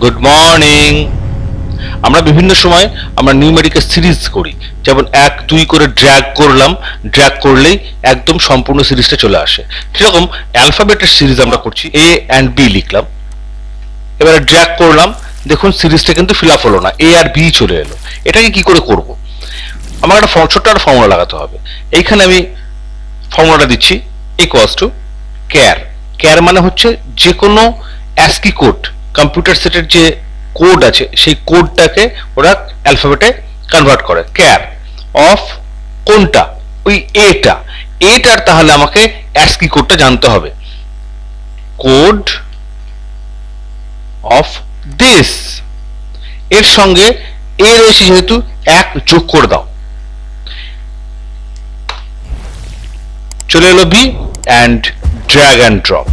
Good morning. আমরা বিভিন্ন সময় আমরা নিউমেরিকের সিরিজ করি, যেমন 1 2 করে ড্র্যাগ করলাম, ড্র্যাগ করলেই একদম সম্পূর্ণ সিরিজটা চলে আসে। সেরকম অ্যালফাবেটের সিরিজ আমরা করছি, এ অ্যান্ড বি লিখলাম, এবারে ড্র্যাগ করলাম, দেখুন সিরিজটা কিন্তু ফিল আপ হলো না, এ আর বি চলে এলো। এটাকে কি করে করব? আমার একটা ছোট্ট একটা ফর্মুলা লাগাতে হবে। এইখানে আমি ফর্মুলাটা দিচ্ছি, ইকুয়ালস টু ক্যার। ক্যার মানে হচ্ছে যে কোনো অ্যাসকি কোড, কম্পিউটার সেটের যে কোড আছে সেই কোডটাকে ওরা অ্যালফাবেটে কনভার্ট করে। ক্যার অফ কোনটা? ওই এটা। এটার তাহলে আমাকে অ্যাসকি কোডটা জানতে হবে। কোড অফ দিস, এর সঙ্গে এ রয়েছে যেহেতু 1 যোগ করে দাও, চলে এলো B, and drag and drop.